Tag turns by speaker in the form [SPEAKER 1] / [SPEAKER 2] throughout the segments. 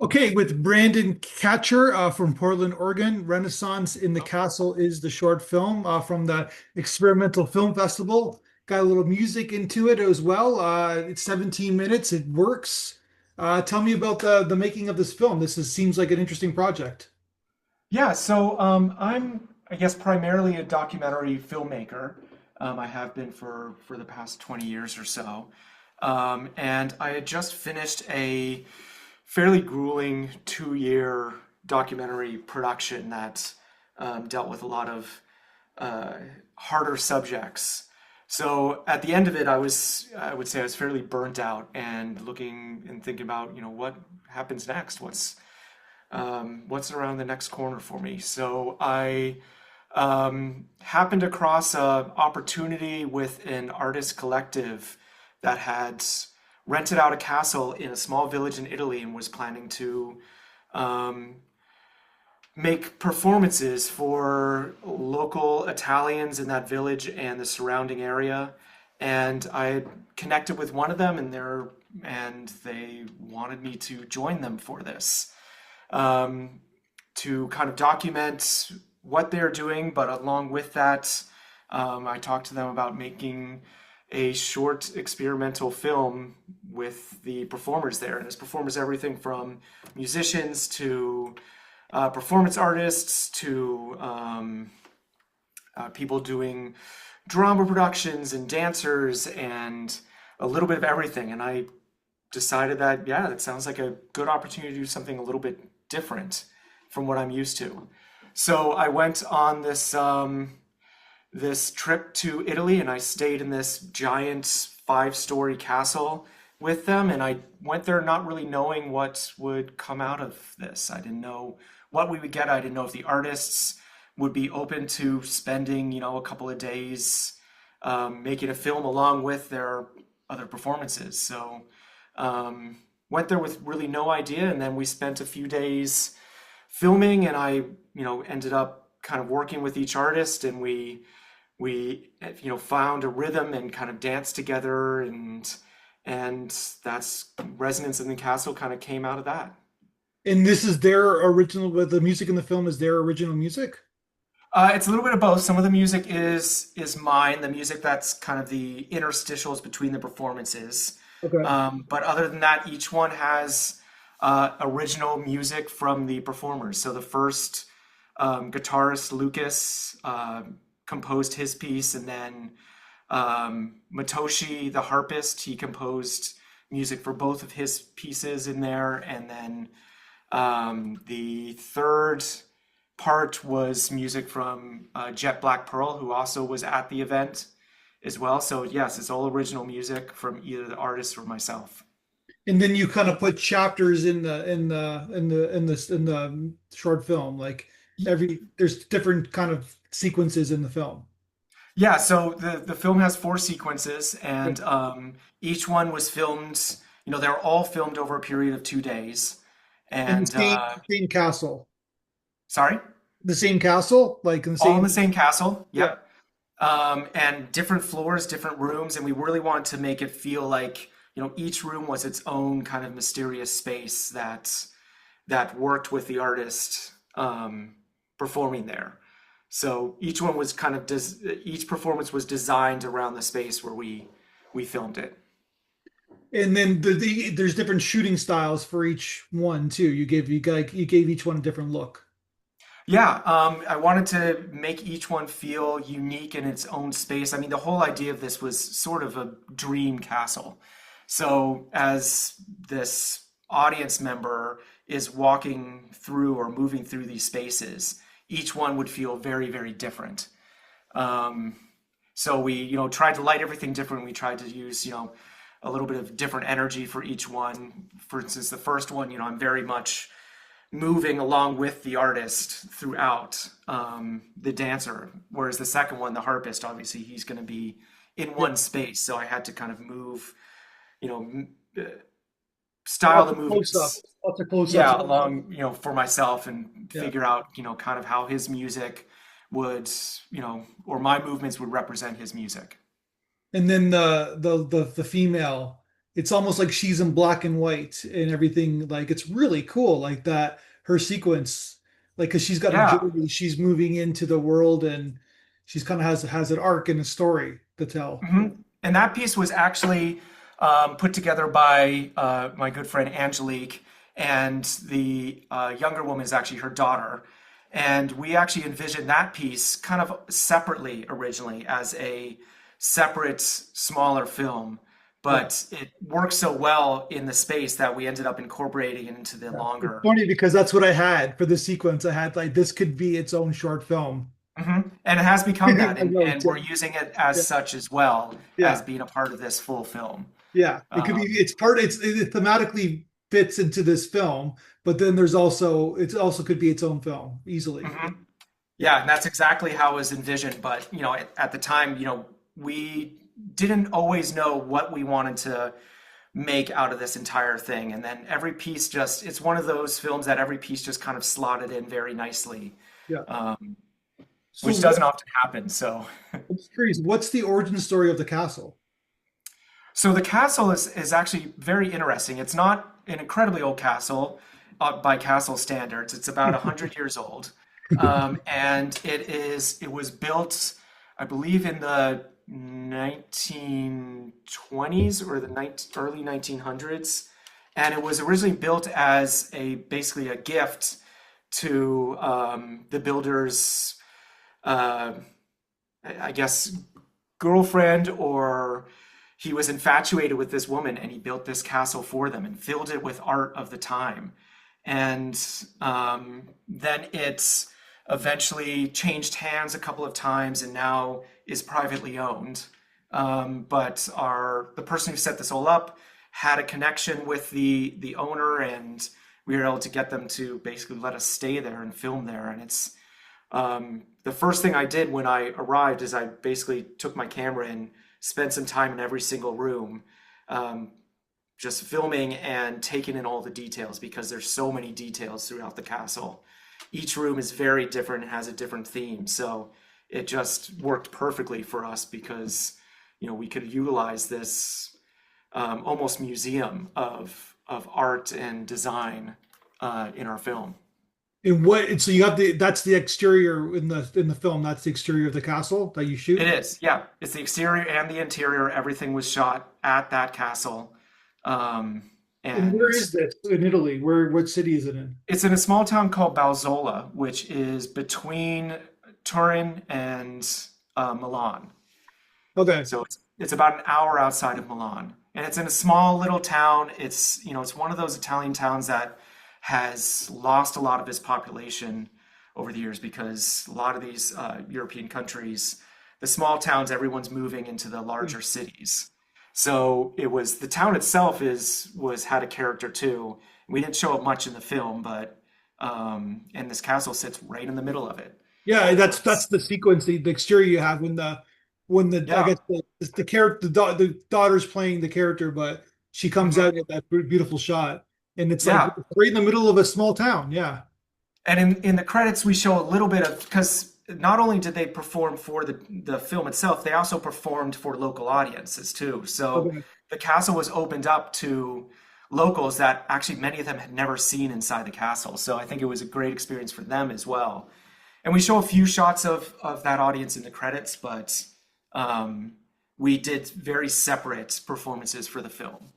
[SPEAKER 1] Okay, with Brandon Katcher from Portland, Oregon. Renaissance in the Castle is the short film from the Experimental Film Festival. Got a little music into it as well. It's 17 minutes. It works. Tell me about the making of this film. Seems like an interesting project.
[SPEAKER 2] I guess, primarily a documentary filmmaker. I have been for the past 20 years or so. And I had just finished a fairly grueling 2-year documentary production that dealt with a lot of uh, harder subjects. So at the end of it, I would say I was fairly burnt out and looking and thinking about, what happens next? What's around the next corner for me. So I happened across a opportunity with an artist collective that had rented out a castle in a small village in Italy and was planning to um, make performances for local Italians in that village and the surrounding area. And I connected with one of them, and they wanted me to join them for this, um, to kind of document what they're doing. But along with that, I talked to them about making a short experimental film with the performers there. And this performers everything from musicians to performance artists to people doing drama productions and dancers and a little bit of everything. And I decided that, yeah, that sounds like a good opportunity to do something a little bit different from what I'm used to. So I went on this trip to Italy, and I stayed in this giant 5-story castle with them. And I went there not really knowing what would come out of this. I didn't know what we would get. I didn't know if the artists would be open to spending, a couple of days making a film along with their other performances. So went there with really no idea, and then we spent a few days filming, and I, ended up kind of working with each artist, and we found a rhythm and kind of danced together, and that's Resonance in the Castle kind of came out of that.
[SPEAKER 1] And this is their original, but the music in the film is their original music.
[SPEAKER 2] It's a little bit of both. Some of the music is mine, the music that's kind of the interstitials between the performances.
[SPEAKER 1] Okay.
[SPEAKER 2] But other than that, each one has original music from the performers. So the first guitarist, Lucas, composed his piece, and then Matoshi, the harpist, he composed music for both of his pieces in there. And then the third part was music from Jet Black Pearl, who also was at the event as well. So yes, it's all original music from either the artist or myself.
[SPEAKER 1] And then you kind of put chapters in the short film, like there's different kind of sequences in the film.
[SPEAKER 2] Yeah, so the film has 4 sequences,
[SPEAKER 1] Okay.
[SPEAKER 2] and each one was filmed. They're all filmed over a period of 2 days.
[SPEAKER 1] In the
[SPEAKER 2] And
[SPEAKER 1] same castle.
[SPEAKER 2] sorry,
[SPEAKER 1] The same castle, like in the
[SPEAKER 2] all in
[SPEAKER 1] same.
[SPEAKER 2] the same castle.
[SPEAKER 1] Yeah.
[SPEAKER 2] Yep. And different floors, different rooms, and we really wanted to make it feel like each room was its own kind of mysterious space that worked with the artist performing there. So each one was kind of each performance was designed around the space where we filmed it.
[SPEAKER 1] And then there's different shooting styles for each one too. You gave each one a different look.
[SPEAKER 2] Yeah, I wanted to make each one feel unique in its own space. I mean, the whole idea of this was sort of a dream castle. So, as this audience member is walking through or moving through these spaces, each one would feel very, very different. Um, so we, tried to light everything different. We tried to use, a little bit of different energy for each one. For instance, the first one, I'm very much moving along with the artist throughout, the dancer, whereas the second one, the harpist, obviously he's going to be in
[SPEAKER 1] Yeah.
[SPEAKER 2] one space, so I had to kind of move, you know style
[SPEAKER 1] Lots
[SPEAKER 2] the
[SPEAKER 1] of close-ups.
[SPEAKER 2] movements,
[SPEAKER 1] Lots of close-ups.
[SPEAKER 2] yeah, along, for myself, and
[SPEAKER 1] Yeah.
[SPEAKER 2] figure out, kind of how his music would, or my movements would represent his music.
[SPEAKER 1] And then the female. it's almost like she's in black and white and everything. Like it's really cool, like that her sequence, like because she's got a
[SPEAKER 2] Yeah.
[SPEAKER 1] journey, she's moving into the world, and she's kind of has an arc and a story to tell.
[SPEAKER 2] And that piece was actually put together by my good friend Angelique, and the younger woman is actually her daughter. And we actually envisioned that piece kind of separately originally as a separate, smaller film.
[SPEAKER 1] Yeah.
[SPEAKER 2] But it worked so well in the space that we ended up incorporating it into the
[SPEAKER 1] Yeah. It's
[SPEAKER 2] longer.
[SPEAKER 1] funny because that's what I had for the sequence. I had like this could be its own short film.
[SPEAKER 2] And it has become that,
[SPEAKER 1] I
[SPEAKER 2] and
[SPEAKER 1] wrote,
[SPEAKER 2] we're using it as
[SPEAKER 1] yeah,
[SPEAKER 2] such as well as
[SPEAKER 1] yeah,
[SPEAKER 2] being a part of this full film.
[SPEAKER 1] yeah. It could be.
[SPEAKER 2] Um,
[SPEAKER 1] It's part. It thematically fits into this film, but then there's also it also could be its own film easily.
[SPEAKER 2] mhm.
[SPEAKER 1] Yeah,
[SPEAKER 2] Yeah, and that's exactly how it was envisioned. But, at the time, we didn't always know what we wanted to make out of this entire thing. And then every piece it's one of those films that every piece just kind of slotted in very nicely,
[SPEAKER 1] yeah.
[SPEAKER 2] um,
[SPEAKER 1] So
[SPEAKER 2] which doesn't often happen. So,
[SPEAKER 1] I'm just curious. What's the origin story of the castle?
[SPEAKER 2] so the castle is actually very interesting. It's not an incredibly old castle by castle standards. It's about 100 years old. And it was built, I believe, in the 1920s or the early 1900s, and it was originally built as basically a gift to the builder's, uh, I guess, girlfriend, or he was infatuated with this woman and he built this castle for them and filled it with art of the time. And then it's eventually changed hands a couple of times and now is privately owned. But the person who set this all up had a connection with the owner, and we were able to get them to basically let us stay there and film there. And it's the first thing I did when I arrived is I basically took my camera and spent some time in every single room, um, just filming and taking in all the details because there's so many details throughout the castle. Each room is very different and has a different theme. So it just worked perfectly for us because, we could utilize this almost museum of art and design in our film.
[SPEAKER 1] And what? So you have the that's the exterior in the film. That's the exterior of the castle that you
[SPEAKER 2] It
[SPEAKER 1] shoot.
[SPEAKER 2] is, yeah. It's the exterior and the interior. Everything was shot at that castle. Um,
[SPEAKER 1] And where
[SPEAKER 2] and
[SPEAKER 1] is this in Italy? Where? What city is it in?
[SPEAKER 2] it's in a small town called Balzola, which is between Turin and Milan.
[SPEAKER 1] Okay.
[SPEAKER 2] So it's about an hour outside of Milan, and it's in a small little town. It's one of those Italian towns that has lost a lot of its population over the years because a lot of these European countries, the small towns, everyone's moving into the larger cities. So the town itself was had a character too. We didn't show it much in the film, but and this castle sits right in the middle of it.
[SPEAKER 1] Yeah,
[SPEAKER 2] So
[SPEAKER 1] that's
[SPEAKER 2] it's
[SPEAKER 1] the sequence, the exterior you have when the I
[SPEAKER 2] yeah,
[SPEAKER 1] guess the character the daughter's playing the character, but she comes
[SPEAKER 2] mhm,
[SPEAKER 1] out with that beautiful shot, and it's like
[SPEAKER 2] yeah.
[SPEAKER 1] right in the middle of a small town. Yeah.
[SPEAKER 2] And in the credits, we show a little bit of because not only did they perform for the film itself, they also performed for local audiences too. So
[SPEAKER 1] Okay.
[SPEAKER 2] the castle was opened up to locals that actually many of them had never seen inside the castle. So I think it was a great experience for them as well. And we show a few shots of that audience in the credits, but um, we did very separate performances for the film,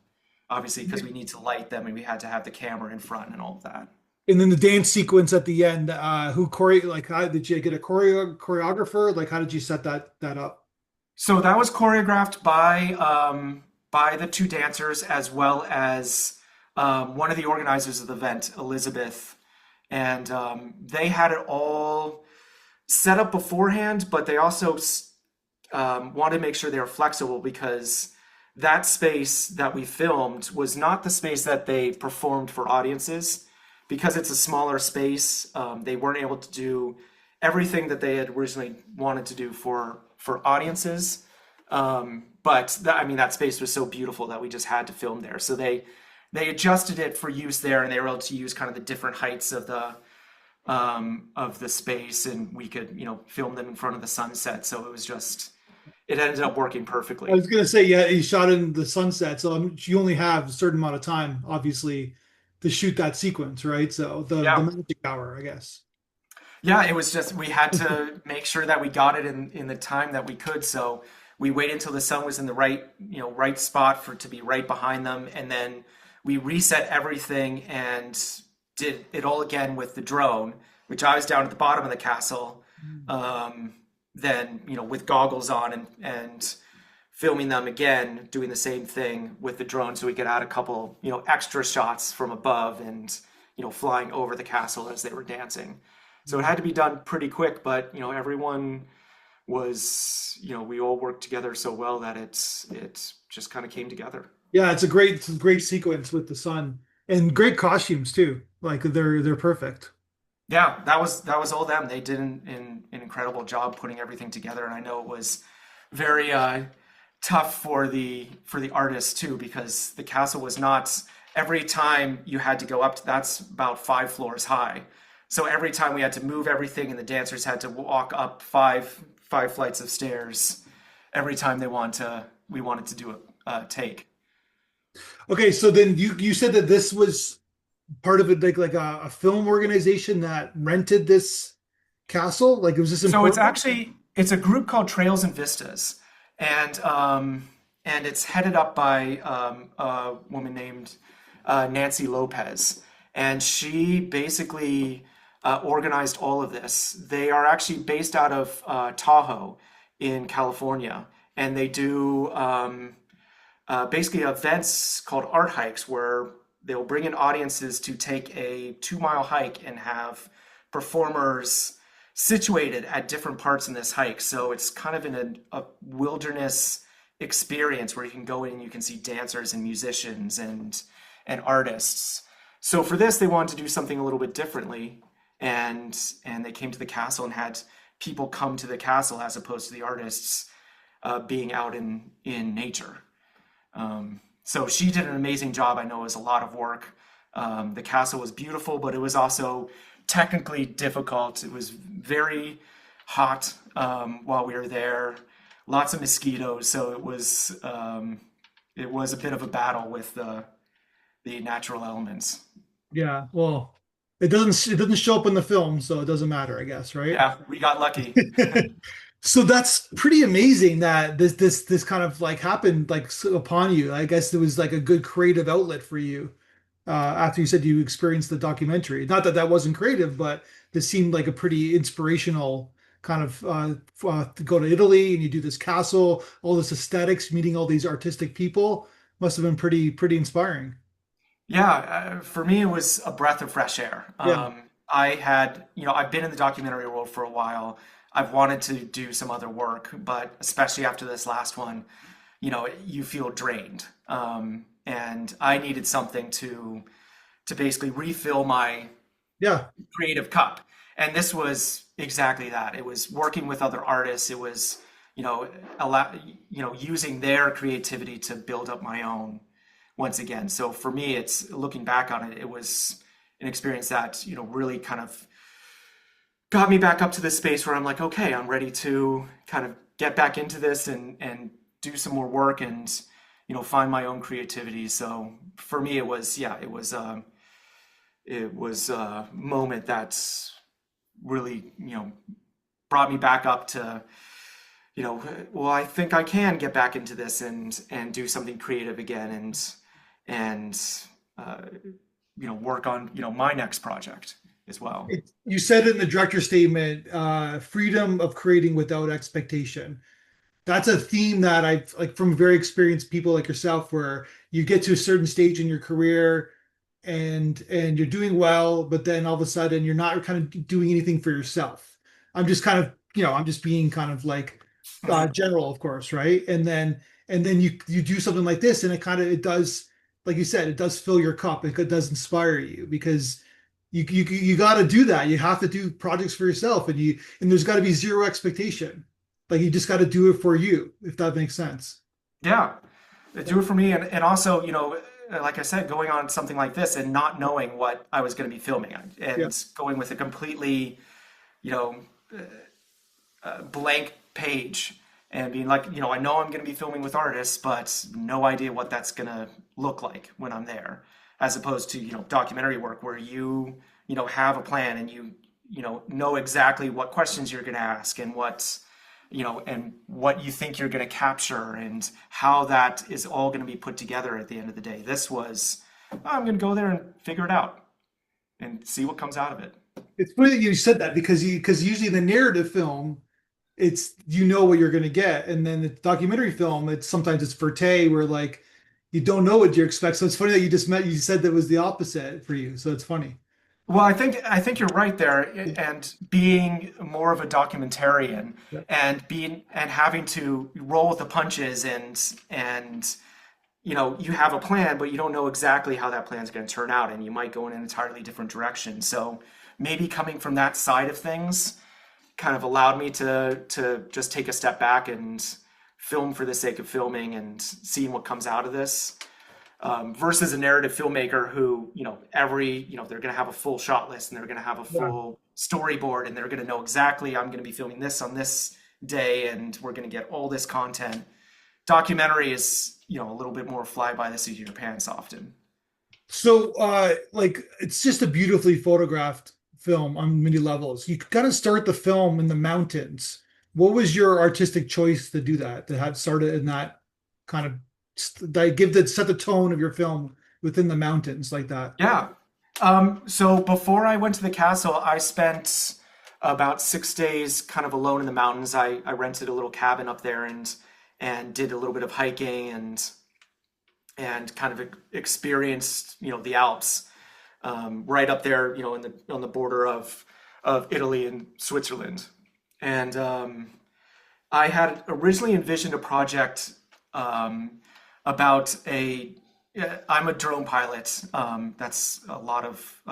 [SPEAKER 2] obviously because we need to light them and we had to have the camera in front and all of that.
[SPEAKER 1] And then the dance sequence at the end, how did you get a choreographer? Like how did you set that up?
[SPEAKER 2] So that was choreographed by the two dancers as well as one of the organizers of the event, Elizabeth, and they had it all set up beforehand, but they also wanted to make sure they were flexible because that space that we filmed was not the space that they performed for audiences. Because it's a smaller space, they weren't able to do everything that they had originally wanted to do for audiences. But I mean, that space was so beautiful that we just had to film there. So they adjusted it for use there, and they were able to use kind of the different heights of the space, and we could film them in front of the sunset. So it was just it ended up working
[SPEAKER 1] I
[SPEAKER 2] perfectly.
[SPEAKER 1] was gonna say, yeah, he shot in the sunset, so you only have a certain amount of time, obviously, to shoot that sequence, right? So the
[SPEAKER 2] Yeah.
[SPEAKER 1] magic hour, I guess.
[SPEAKER 2] Yeah, it was just we had to make sure that we got it in the time that we could. So we waited until the sun was in the right, right spot for it to be right behind them, and then we reset everything and did it all again with the drone, which I was down at the bottom of the castle. Um, then, with goggles on and filming them again, doing the same thing with the drone so we could add a couple, extra shots from above and, flying over the castle as they were dancing. So it had to be done pretty quick, but everyone was, we all worked together so well that it just kind of came together.
[SPEAKER 1] Yeah, it's a great sequence with the sun and great costumes too. Like they're perfect.
[SPEAKER 2] Yeah, that was all them. They did an incredible job putting everything together, and I know it was very tough for the artists too, because the castle was not every time you had to go up to, that's about 5 floors high. So every time we had to move everything, and the dancers had to walk up five flights of stairs every time we wanted to do a take.
[SPEAKER 1] Okay, so then you said that this was part of it, like a film organization that rented this castle. Like, was this
[SPEAKER 2] So it's
[SPEAKER 1] important?
[SPEAKER 2] actually it's a group called Trails and Vistas, and it's headed up by a woman named Nancy Lopez, and she basically organized all of this. They are actually based out of Tahoe in California, and they do basically events called art hikes where they'll bring in audiences to take a 2 mile hike and have performers situated at different parts in this hike. So it's kind of in a wilderness experience where you can go in and you can see dancers and musicians and artists. So for this, they wanted to do something a little bit differently, and they came to the castle and had people come to the castle as opposed to the artists being out in nature. So she did an amazing job. I know it was a lot of work. The castle was beautiful, but it was also technically difficult. It was very hot while we were there. Lots of mosquitoes, so it was a bit of a battle with the natural elements.
[SPEAKER 1] Yeah, well, it doesn't show up in the film, so it doesn't matter, I guess, right?
[SPEAKER 2] Yeah, we got lucky.
[SPEAKER 1] So that's pretty amazing that this kind of like happened like upon you. I guess it was like a good creative outlet for you after you said you experienced the documentary. Not that that wasn't creative, but this seemed like a pretty inspirational kind of to go to Italy and you do this castle, all this aesthetics, meeting all these artistic people must have been pretty inspiring.
[SPEAKER 2] Yeah, for me, it was a breath of fresh air.
[SPEAKER 1] Yeah,
[SPEAKER 2] I had, I've been in the documentary world for a while. I've wanted to do some other work, but especially after this last one, you feel drained. And I needed something to basically refill my
[SPEAKER 1] yeah.
[SPEAKER 2] creative cup. And this was exactly that. It was working with other artists. It was, allow, using their creativity to build up my own once again. So for me, it's looking back on it, it was an experience that, really kind of got me back up to this space where I'm like, okay, I'm ready to kind of get back into this and do some more work and, find my own creativity. So for me, it was, yeah, it was a moment that's really, brought me back up to, well, I think I can get back into this and do something creative again and uh, work on my next project as well.
[SPEAKER 1] You said in the director's statement, freedom of creating without expectation. That's a theme that I've like from very experienced people like yourself, where you get to a certain stage in your career and you're doing well, but then all of a sudden you're not kind of doing anything for yourself. I'm just kind of, I'm just being kind of like
[SPEAKER 2] Mhm.
[SPEAKER 1] general, of course, right? And then you do something like this, and it does, like you said, it does fill your cup. It does inspire you because you got to do that. You have to do projects for yourself, and there's got to be zero expectation. Like you just got to do it for you, if that makes sense.
[SPEAKER 2] Yeah, do it for me, and also, like I said, going on something like this and not knowing what I was going to be filming
[SPEAKER 1] Yeah.
[SPEAKER 2] and going with a completely, you know, blank page and being like, I know I'm going to be filming with artists, but no idea what that's going to look like when I'm there, as opposed to, documentary work where have a plan and know exactly what questions you're going to ask and and what you think you're going to capture and how that is all going to be put together at the end of the day. This was, I'm going to go there and figure it out and see what comes out of it.
[SPEAKER 1] It's funny that you said that because usually the narrative film, it's what you're gonna get, and then the documentary film, it's sometimes it's forte where like you don't know what you expect. So it's funny that you said that was the opposite for you. So it's funny.
[SPEAKER 2] Well, I think you're right there, and being more of a documentarian
[SPEAKER 1] Yeah.
[SPEAKER 2] and having to roll with the punches and you have a plan, but you don't know exactly how that plan is going to turn out, and you might go in an entirely different direction. So maybe coming from that side of things kind of allowed me to just take a step back and film for the sake of filming and seeing what comes out of this, versus a narrative filmmaker who, they're going to have a full shot list and they're going to have a
[SPEAKER 1] Yeah.
[SPEAKER 2] full storyboard and they're going to know exactly I'm going to be filming this on this day and we're going to get all this content. Documentary is, a little bit more fly by the seat of your pants often.
[SPEAKER 1] So like it's just a beautifully photographed film on many levels. You kind of start the film in the mountains. What was your artistic choice to do that, to have started in that kind of that give that set the tone of your film within the mountains like that?
[SPEAKER 2] Yeah. So before I went to the castle, I spent about 6 days kind of alone in the mountains. I rented a little cabin up there and did a little bit of hiking and kind of experienced, the Alps, right up there, on the border of Italy and Switzerland. And I had originally envisioned a project about I'm a drone pilot. That's a lot of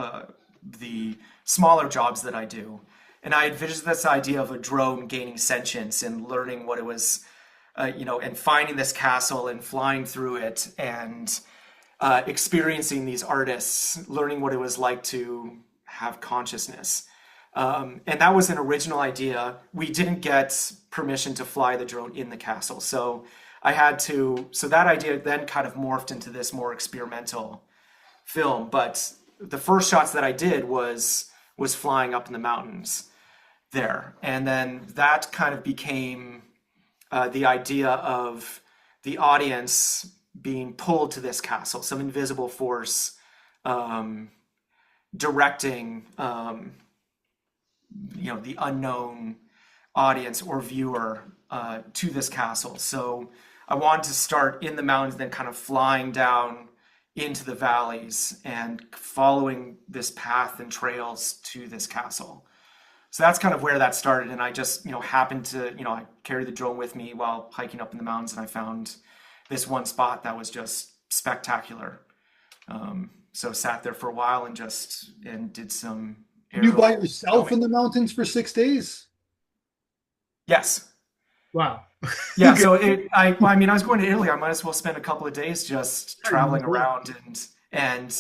[SPEAKER 2] the smaller jobs that I do. And I envisioned this idea of a drone gaining sentience and learning what it was, and finding this castle and flying through it and experiencing these artists, learning what it was like to have consciousness. And that was an original idea. We didn't get permission to fly the drone in the castle. So that idea then kind of morphed into this more experimental film. But the first shots that I did was flying up in the mountains there. And then that kind of became the idea of the audience being pulled to this castle, some invisible force directing, the unknown audience or viewer to this castle. So I wanted to start in the mountains, then kind of flying down into the valleys and following this path and trails to this castle. So that's kind of where that started. And I just, happened to, I carried the drone with me while hiking up in the mountains and I found this one spot that was just spectacular. So sat there for a while and did some
[SPEAKER 1] You by
[SPEAKER 2] aerial
[SPEAKER 1] yourself
[SPEAKER 2] filming.
[SPEAKER 1] in the mountains for 6 days?
[SPEAKER 2] Yes.
[SPEAKER 1] Wow.
[SPEAKER 2] Yeah.
[SPEAKER 1] Okay.
[SPEAKER 2] So I was going to Italy. I might as well spend a couple of days just
[SPEAKER 1] Yeah, you might
[SPEAKER 2] traveling
[SPEAKER 1] as well.
[SPEAKER 2] around and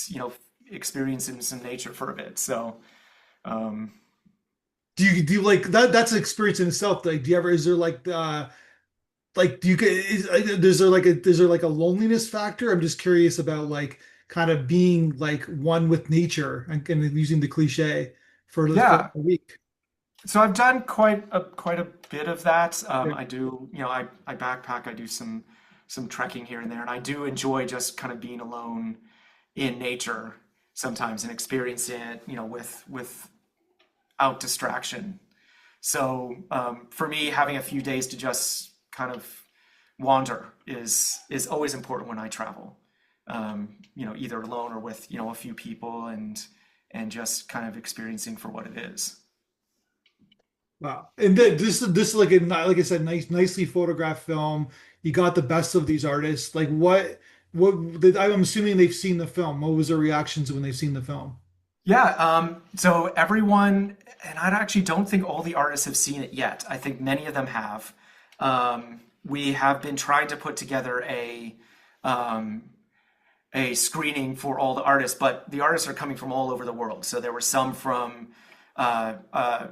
[SPEAKER 2] experiencing some nature for a bit. So, um,
[SPEAKER 1] Do you like that? That's an experience in itself. Like, do you ever? Is there like do you get? Is there like a loneliness factor? I'm just curious about like kind of being like one with nature and using the cliche for
[SPEAKER 2] yeah.
[SPEAKER 1] a week.
[SPEAKER 2] So I've done quite a bit of that.
[SPEAKER 1] Yeah.
[SPEAKER 2] I do, I backpack. I do some trekking here and there, and I do enjoy just kind of being alone in nature sometimes and experiencing it, without distraction. So for me, having a few days to just kind of wander is always important when I travel. Either alone or with a few people and just kind of experiencing for what it is.
[SPEAKER 1] Wow. And this is like like I said, nicely photographed film. You got the best of these artists. Like I'm assuming they've seen the film. What was their reactions when they've seen the film?
[SPEAKER 2] Yeah, so everyone, and I actually don't think all the artists have seen it yet. I think many of them have. We have been trying to put together um, a screening for all the artists, but the artists are coming from all over the world. So there were some from uh, uh,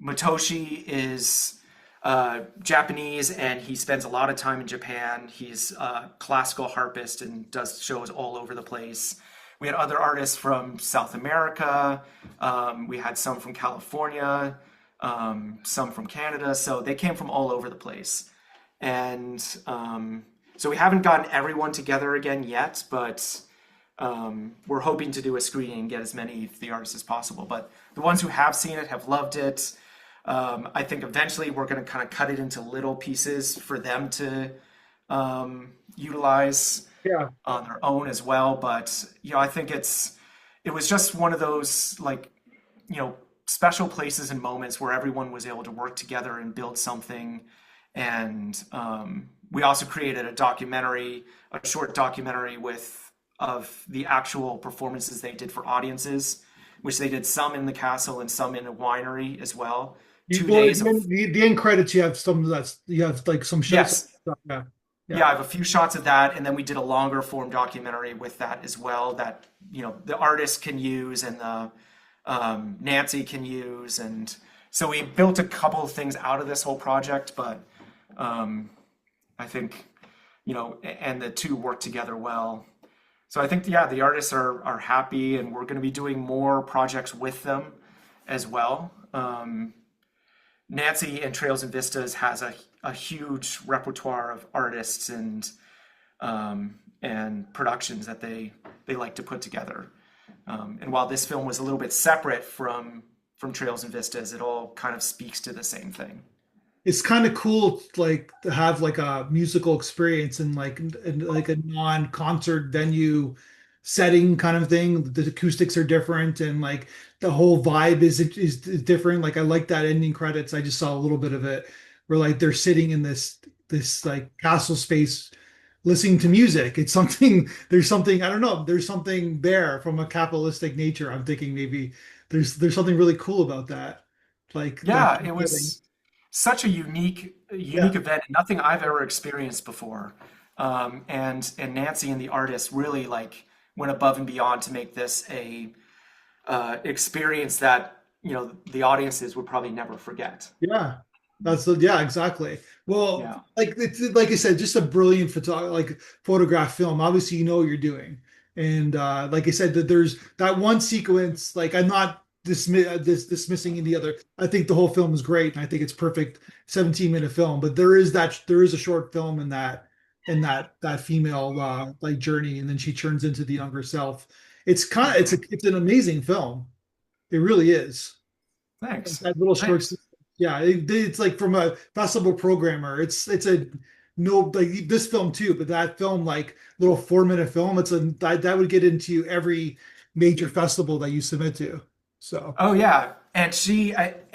[SPEAKER 2] Matoshi is Japanese, and he spends a lot of time in Japan. He's a classical harpist and does shows all over the place. We had other artists from South America. We had some from California, some from Canada. So they came from all over the place. And so we haven't gotten everyone together again yet, but we're hoping to do a screening and get as many of the artists as possible. But the ones who have seen it have loved it. I think eventually we're going to kind of cut it into little pieces for them to utilize
[SPEAKER 1] Yeah.
[SPEAKER 2] on their own as well. But I think it was just one of those like special places and moments where everyone was able to work together and build something. And we also created a short documentary of the actual performances they did for audiences, which they did some in the castle and some in a winery as well. two
[SPEAKER 1] Well,
[SPEAKER 2] days of
[SPEAKER 1] the end credits, you have some that's you have like some shots.
[SPEAKER 2] Yes.
[SPEAKER 1] Yeah.
[SPEAKER 2] Yeah,
[SPEAKER 1] Yeah.
[SPEAKER 2] I have a few shots of that, and then we did a longer form documentary with that as well that the artist can use and the Nancy can use, and so we built a couple of things out of this whole project. But I think and the two work together well. So I think the artists are happy, and we're going to be doing more projects with them as well. Nancy and Trails and Vistas has a huge repertoire of artists and productions that they like to put together. And while this film was a little bit separate from Trails and Vistas, it all kind of speaks to the same thing.
[SPEAKER 1] It's kind of cool, like to have like a musical experience in like a non-concert venue setting kind of thing. The acoustics are different, and like the whole vibe is different. Like I like that ending credits. I just saw a little bit of it where like they're sitting in this like castle space listening to music. It's something there's something I don't know. There's something there from a capitalistic nature. I'm thinking maybe there's something really cool about that. Like that
[SPEAKER 2] Yeah, it
[SPEAKER 1] setting.
[SPEAKER 2] was such a
[SPEAKER 1] Yeah.
[SPEAKER 2] unique event, nothing I've ever experienced before. And Nancy and the artist really like went above and beyond to make this a experience that the audiences would probably never forget.
[SPEAKER 1] Yeah, yeah, exactly. Well,
[SPEAKER 2] Yeah.
[SPEAKER 1] like it's like I said, just a brilliant photograph film. Obviously, you know what you're doing, and like I said, that there's that one sequence. Like I'm not dismissing any other. I think the whole film is great, and I think it's perfect 17-minute film. But there is a short film in that female like journey, and then she turns into the younger self. It's an amazing film. It really is.
[SPEAKER 2] Thanks.
[SPEAKER 1] That little short,
[SPEAKER 2] Thanks.
[SPEAKER 1] yeah, it's like from a festival programmer. It's a no like this film too, but that film like little 4-minute film. That would get into every major festival that you submit to. So
[SPEAKER 2] Oh yeah, and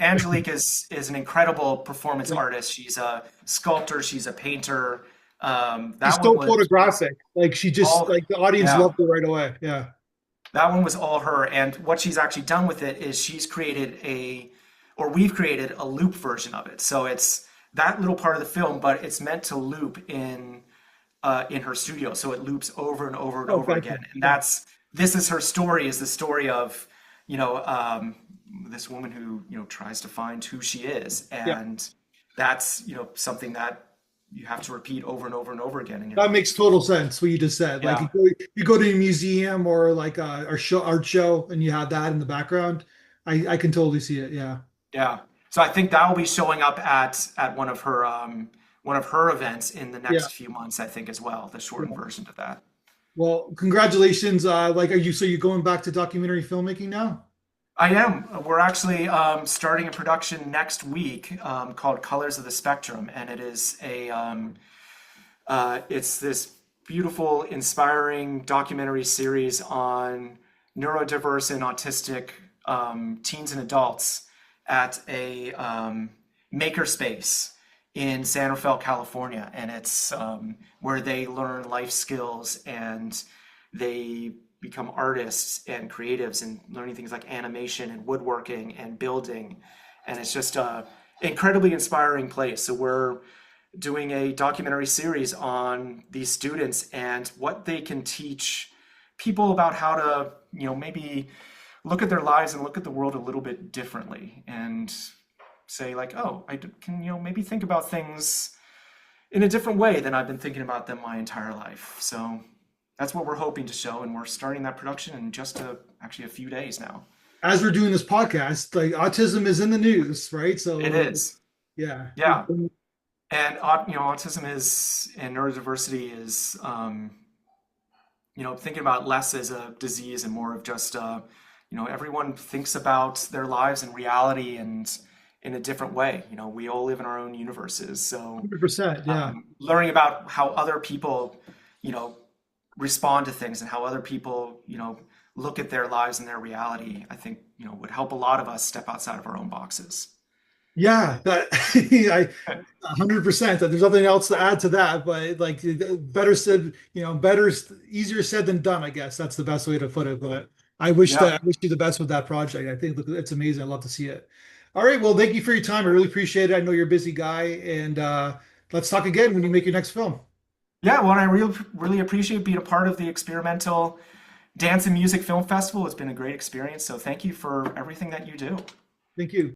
[SPEAKER 2] Angelique is an incredible performance
[SPEAKER 1] yeah,
[SPEAKER 2] artist. She's a sculptor. She's a painter.
[SPEAKER 1] she's
[SPEAKER 2] That one
[SPEAKER 1] so
[SPEAKER 2] was
[SPEAKER 1] photographic. Like she just
[SPEAKER 2] all,
[SPEAKER 1] like the audience
[SPEAKER 2] yeah,
[SPEAKER 1] loved it right away. Yeah,
[SPEAKER 2] that one was all her. And what she's actually done with it is we've created a loop version of it. So it's that little part of the film, but it's meant to loop in her studio. So it loops over and over and
[SPEAKER 1] oh,
[SPEAKER 2] over
[SPEAKER 1] gotcha.
[SPEAKER 2] again. And
[SPEAKER 1] Yeah,
[SPEAKER 2] this is her story, is the story of, you know, um, this woman who, tries to find who she is.
[SPEAKER 1] yeah.
[SPEAKER 2] And that's, something that you have to repeat over and over and over again in your
[SPEAKER 1] That makes
[SPEAKER 2] life.
[SPEAKER 1] total sense what you just said. Like
[SPEAKER 2] Yeah.
[SPEAKER 1] you go to a museum or like a art show and you have that in the background. I can totally see it. Yeah.
[SPEAKER 2] Yeah. So I think that will be showing up at one of her events in the
[SPEAKER 1] Yeah.
[SPEAKER 2] next few months, I think, as well, the shortened version of that.
[SPEAKER 1] Well, congratulations. Like, so you're going back to documentary filmmaking now?
[SPEAKER 2] I am. We're actually starting a production next week called Colors of the Spectrum, and it's this beautiful, inspiring documentary series on neurodiverse and autistic teens and adults at a makerspace in San Rafael, California, and it's where they learn life skills and they become artists and creatives and learning things like animation and woodworking and building, and it's just a incredibly inspiring place. So we're doing a documentary series on these students and what they can teach people about how to, maybe look at their lives and look at the world a little bit differently. And say like, oh, can, maybe think about things in a different way than I've been thinking about them my entire life. So that's what we're hoping to show, and we're starting that production in just actually a few days now.
[SPEAKER 1] As we're doing this podcast, like autism is in the news, right?
[SPEAKER 2] It
[SPEAKER 1] So
[SPEAKER 2] is,
[SPEAKER 1] yeah.
[SPEAKER 2] yeah. And autism is and neurodiversity is thinking about less as a disease and more of just everyone thinks about their lives and reality and in a different way. We all live in our own universes, so
[SPEAKER 1] 100%, yeah.
[SPEAKER 2] learning about how other people, you know, respond to things and how other people, look at their lives and their reality, I think, would help a lot of us step outside of our own boxes.
[SPEAKER 1] Yeah, that I 100%. There's nothing else to add to that, but like better said, better, easier said than done, I guess. That's the best way to put it. But
[SPEAKER 2] Yeah.
[SPEAKER 1] I wish you the best with that project. I think it's amazing. I'd love to see it. All right. Well, thank you for your time. I really appreciate it. I know you're a busy guy, and let's talk again when you make your next film.
[SPEAKER 2] Yeah, well, I really appreciate being a part of the experimental Dance and Music Film Festival. It's been a great experience. So thank you for everything that you do.
[SPEAKER 1] Thank you.